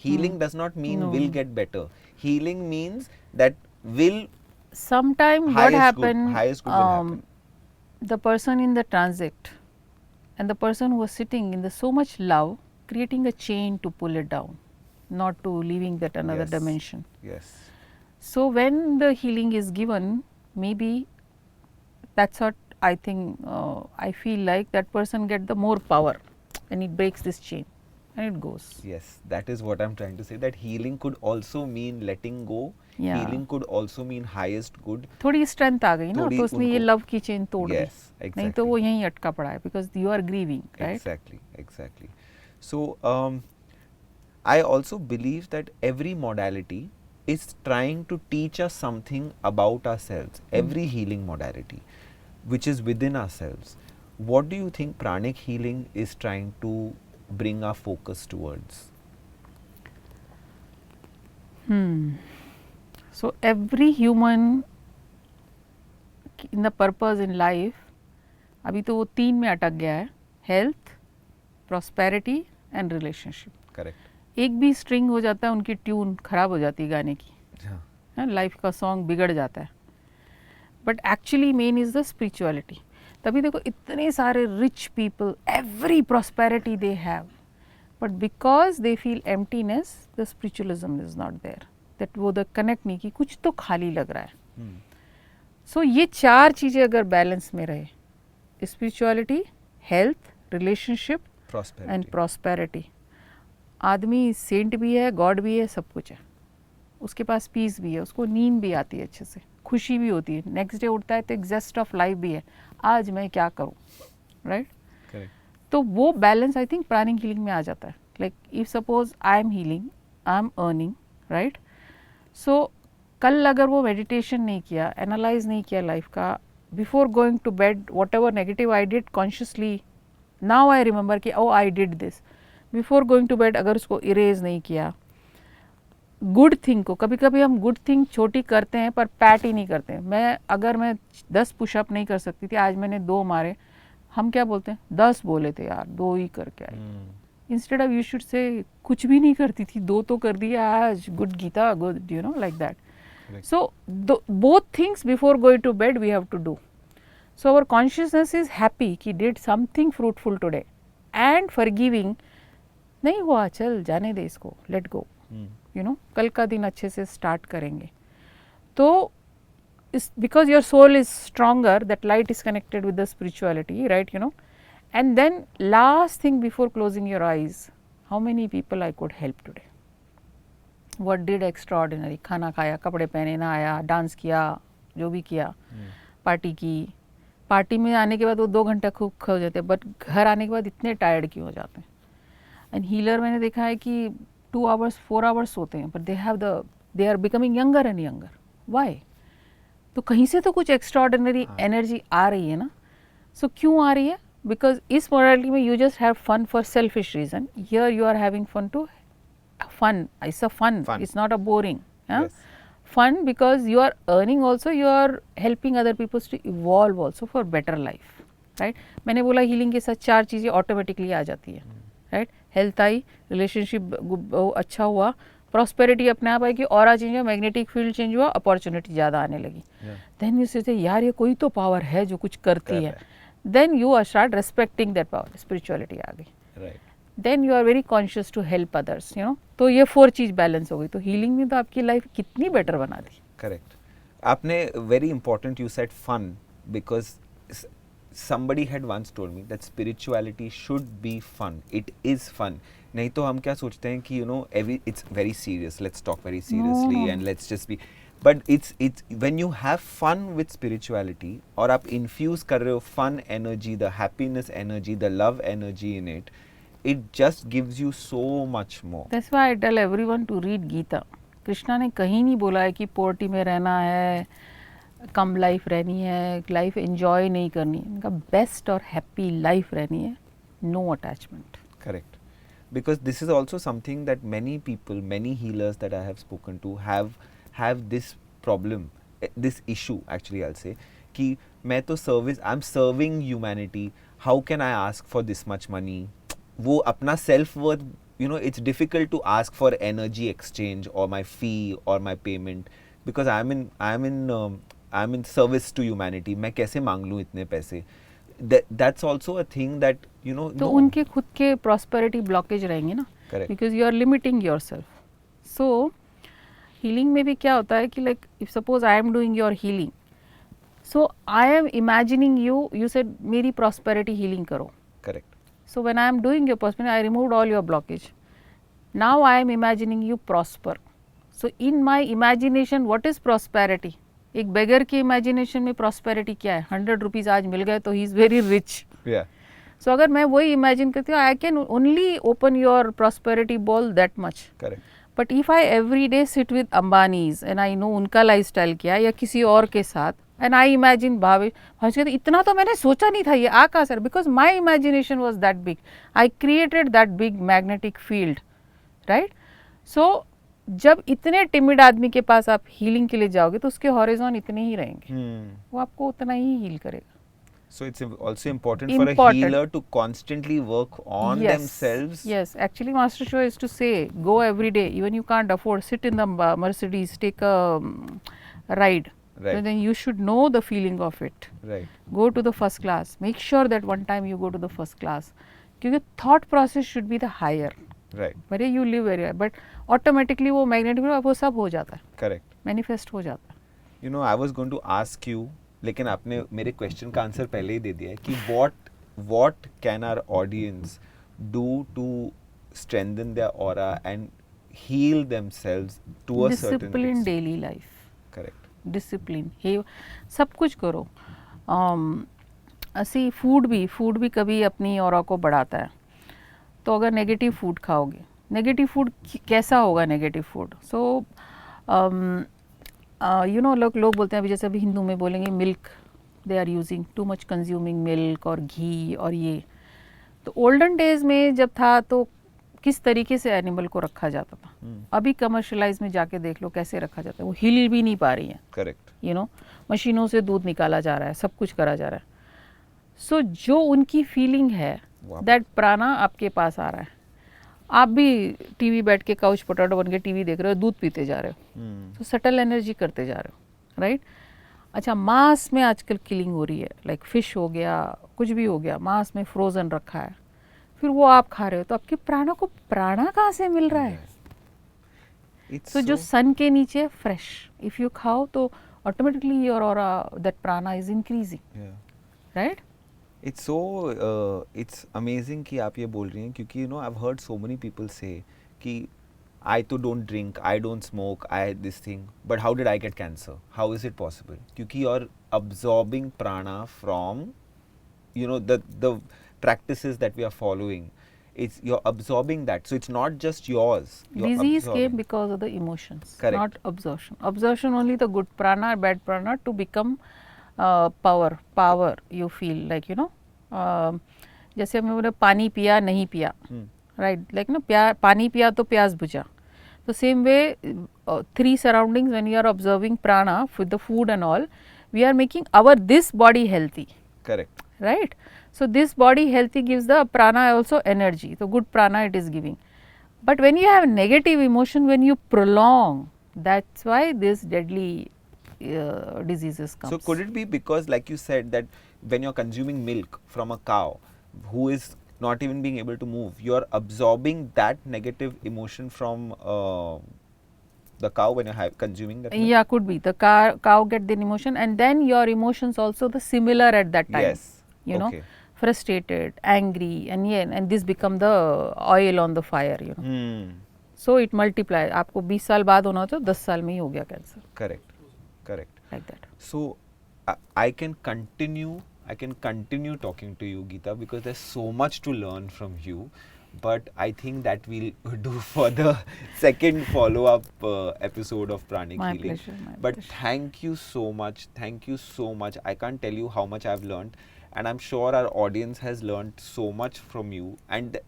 Healing does not mean will get better. Healing means that will. Sometime what happened, highest good will happen. The person in the transit and the person who was sitting in the so much love, creating a chain to pull it down, not to leaving that another dimension. Yes. So when the healing is given, maybe that's what I think, I feel like that person get the more power and it breaks this chain and it goes. Yes, that is what I'm trying to say, that healing could also mean letting go. Yeah. Healing could also mean highest good. थोड़ी strength आ गई ना, तो उसने ये love की chain तोड़ दी. Yes, exactly. नहीं तो वो यहीं अटका पड़ा है, because you are grieving, right? Exactly, exactly. So I also believe that every modality is trying to teach us something about ourselves. Every healing modality, which is within ourselves. What do you think pranic healing is trying to bring our focus towards? So every human in the purpose in life, अभी तो वो 3 में अटक गया है, health, prosperity and relationship. Correct. एक भी string हो जाता है, उनकी ट्यून खराब हो जाती है गाने की, लाइफ का सॉन्ग बिगड़ जाता है. But actually main is the spirituality. तभी देखो इतने सारे rich people, every prosperity they have, but because they feel emptiness, the spiritualism is not there, that वो द कनेक्ट नहीं की, कुछ तो खाली लग रहा है. सो ये 4 चीज़ें अगर बैलेंस में रहे, spirituality, health, relationship and prosperity, आदमी सेंट भी है, गॉड भी है, सब कुछ है. उसके पास पीस भी है, उसको नींद भी आती है अच्छे से, खुशी भी होती है, नेक्स्ट डे उठता है तो एक जेस्ट ऑफ लाइफ भी है, आज मैं क्या करूँ, राइट? तो वो balance I think pranic healing में आ जाता है. Like if suppose I am healing, I am earning, right? So कल अगर वो मेडिटेशन नहीं किया, एनालाइज नहीं किया लाइफ का, before going to bed whatever negative I did consciously, now I remember कि oh I did this, before going to bed अगर उसको इरेज नहीं किया, गुड थिंग को, कभी कभी हम गुड थिंग छोटी करते हैं पर पैट ही नहीं करते हैं. मैं 10 पुशअप नहीं कर सकती थी, आज मैंने 2 मारे, हम क्या बोलते हैं, 10 बोले थे यार, 2 ही करके आए. Instead of you should say कुछ भी नहीं करती थी, 2 तो कर दिया आज, good Gita, good, you know, like that. So both things before going to bed we have to do. So our consciousness is happy कि did something fruitful today, and forgiving, नहीं हुआ चल जाने दे इसको, लेट गो, यू नो, कल का दिन अच्छे से स्टार्ट करेंगे. तो because your soul is stronger, that light is connected with the spirituality, right, you know. And then last thing before closing your eyes, how many people I could help today, what did extraordinary, खाना खाया, कपड़े पहने, नहाया, dance किया, जो भी किया, party की. पार्टी में आने के बाद वो 2 घंटे खूब खो जाते हैं, बट घर आने के बाद इतने टायर्ड क्यों हो जाते हैं. एंड हीलर मैंने देखा है कि 2 आवर्स 4 आवर्स सोते हैं, but they are becoming younger and younger. Why? तो कहीं से तो कुछ एक्स्ट्राऑर्डिनरी एनर्जी आ रही है ना. सो क्यों आ रही है? बिकॉज इस मॉडलिटी में you just have fun for selfish reason, here you are having fun to fun, it's a fun, it's not a boring. Fun because you are earning also, you are helping other people to evolve also for better life, right? मैंने बोला healing के साथ 4 चीज़ें automatically आ जाती है, right? Health I, relationship अच्छा हुआ, prosperity अपने आप आएगी, ऑरा चेंज हुआ, मैग्नेटिक फील्ड चेंज हुआ, अपॉर्चुनिटी ज़्यादा आने लगी. देन यू से यार ये कोई तो पावर है जो कुछ करती है. Then you are start respecting that power, spirituality आ गई. Then you are very conscious to help others, you know. तो ये 4 चीज़ बैलेंस हो गई, तो हीलिंग ने तो आपकी लाइफ कितनी बेटर बना दी. करेक्ट. आपने very important you said fun, because somebody had once told me that spirituality should be fun. It is fun. नहीं तो हम क्या सोचते हैं कि it's very serious, let's talk very seriously and let's just be, but it's when you have fun with spirituality और आप infuse कर रहे हो fun energy, the happiness energy, the love energy in it, it just gives you so much more. That's why I tell everyone to read Geeta. Krishna ने कहीं नहीं बोला है कि पोवर्टी में रहना है, कम लाइफ रहनी है, लाइफ एंजॉय नहीं करनी है. उनका बेस्ट और हैप्पी लाइफ रहनी है, no attachment. Correct. Because this is also something that many people, many healers that I have spoken to have this problem, this issue actually I'll say, कि मैं तो service, I'm serving humanity, how can I ask for this much money? वो अपना self worth, it's difficult to ask for energy exchange or my fee or my payment because I'm in service to humanity. मैं कैसे मांग लूँ इतने पैसे? That's also a thing that तो उनके खुद के प्रॉस्पेरिटी ब्लॉकेज रहेंगे ना, because you are limiting your self. So healing में भी क्या होता है कि like if suppose I am doing your healing, so I am imagining you said मेरी प्रॉस्पेरिटी हीलिंग करो. Correct. So when I am doing your prosperity, I removed all your blockage. Now I am imagining you prosper. So in my imagination what is prosperity? एक beggar की imagination में prosperity क्या है? 100 rupees आज मिल गए तो he is very rich. सो अगर मैं वही इमेजिन करती हूँ, I can only open your prosperity ball that much. But if I every day sit with Ambanis and I know उनका लाइफ स्टाइल क्या है, या किसी और के साथ, एंड आई इमेजिन भावेश कहते इतना तो मैंने सोचा नहीं था, ये आ कहाँ sir? Because my imagination was that big. I created that big magnetic field, right? So जब इतने टिमिड आदमी के पास आप हीलिंग के लिए जाओगे तो उसके हॉरिजॉन इतने ही रहेंगे, वो आपको उतना ही हील करेगा. So it's also important for a healer to constantly work on themselves. Yes, actually Master Show is to say go every day, even you can't afford, sit in the Mercedes, take a ride. Right. So then you should know the feeling of it. Right. Go to the first class. Make sure that one time you go to the first class. क्योंकि thought process should be the higher. Right. Where you live, where but automatically वो magnetic वो सब हो जाता है. Correct. Manifest हो जाता है. I was going to ask you, लेकिन आपने मेरे क्वेश्चन का आंसर पहले ही दे दिया है कि what can our audience do to strengthen their aura and heal themselves to a certain discipline daily life. Correct. Discipline. हे सब कुछ करो. ऐसी फूड भी कभी अपनी ऑरा को बढ़ाता है. तो अगर नेगेटिव फूड खाओगे, नेगेटिव फूड कैसा होगा? नेगेटिव फूड सो लोग बोलते हैं, अभी जैसे अभी हिंदू में बोलेंगे milk, they are using too much consuming milk और घी और ये. तो ओल्डन डेज में जब था तो किस तरीके से एनिमल को रखा जाता था. अभी कमर्शलाइज में जाके देख लो कैसे रखा जाता है, वो हिल भी नहीं पा रही है. करेक्ट. मशीनों से दूध निकाला जा रहा है, सब कुछ करा जा रहा है. सो जो उनकी फीलिंग है दैट प्राणा आपके पास आ रहा है. आप भी टीवी बैठ के काउच पोटैटो बन के टीवी देख रहे हो, दूध पीते जा रहे हो, तो सटल एनर्जी करते जा रहे हो, राइट? अच्छा, मांस में आजकल किलिंग हो रही है, लाइक फिश हो गया, कुछ भी हो गया, मांस में फ्रोजन रखा है, फिर वो आप खा रहे हो, तो आपके प्राणा को प्राणा कहाँ से मिल रहा है? तो जो सन के नीचे फ्रेश इफ यू खाओ तो ऑटोमेटिकली योर ऑरा दैट प्राणा is increasing, right? It's amazing कि आप ये बोल रही हैं, क्योंकि I've heard so many people say कि I तो don't drink, I don't smoke, I this thing, but how did I get cancer? How is it possible? क्योंकि you're absorbing prana from the practices that we are following. You're absorbing that, so it's not just yours. Disease came because of the emotions. Correct. Not absorption. Absorption only the good prana, bad prana to become power you feel like जैसे हमने बोला पानी पिया नहीं पिया, right? Like पानी पिया तो प्यास बुझा. तो same way 3 surroundings when you are observing prana with the food and all, we are making our this body healthy. Correct. Right? So this body healthy gives the prana also energy. So good prana it is giving. But when you have negative emotion, when you prolong, that's why this deadly diseases come. So could it be because, like you said, that when you're consuming milk from a cow who is not even being able to move, you're absorbing that negative emotion from the cow when you're consuming that milk? Yeah, could be. The cow get the emotion, and then your emotions also the similar at that time. Yes. You know, Okay. frustrated, angry, and yeah, and this become the oil on the fire. You know. Hmm. So it multiplies. आपको 20 साल बाद होना तो 10 साल में ही हो गया cancer. Correct. Correct. Like that. So I can continue talking to you, Geeta, because there's so much to learn from you. But I think that we'll do for the second follow-up episode of Pranic My Healing. pleasure. My But pleasure. thank you so much. Thank you so much. I can't tell you how much I've learned, and I'm sure our audience has learned so much from you. And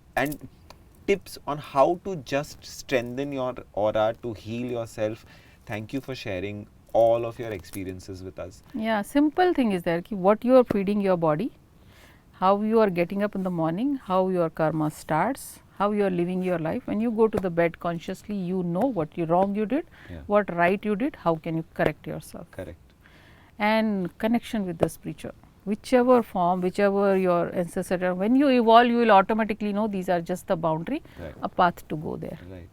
tips on how to just strengthen your aura to heal yourself. Thank you for sharing all of your experiences with us. Yeah, simple thing is there ki what you are feeding your body, how you are getting up in the morning, how your karma starts, how you are living your life. When you go to the bed consciously, you know what you wrong you did, Yeah. what right you did, how can you correct yourself. Correct. And connection with the spiritual, whichever form, whichever your ancestor, when you evolve, you will automatically know these are just the boundary, Right. a path to go there. Right.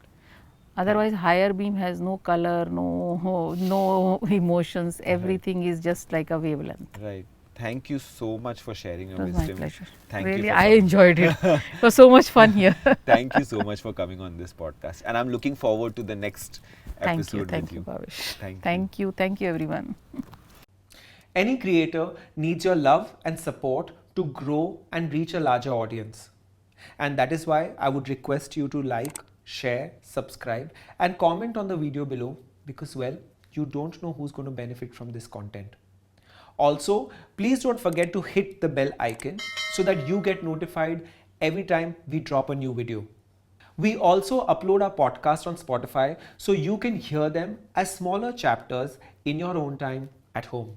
Otherwise, higher beam has no color, no emotions. Everything is just like a wavelength. Right. Thank you so much for sharing your It was my wisdom. pleasure. Thank you Really, for I coming. enjoyed it. It was so much fun here. Thank you so much for coming on this podcast, and I'm looking forward to the next episode Thank with you, you. Bhaavesh. Thank you. Thank you, everyone. Any creator needs your love and support to grow and reach a larger audience. And that is why I would request you to like, share, subscribe, and comment on the video below because, well, you don't know who's going to benefit from this content. Also, please don't forget to hit the bell icon so that you get notified every time we drop a new video. We also upload our podcast on Spotify so you can hear them as smaller chapters in your own time at home.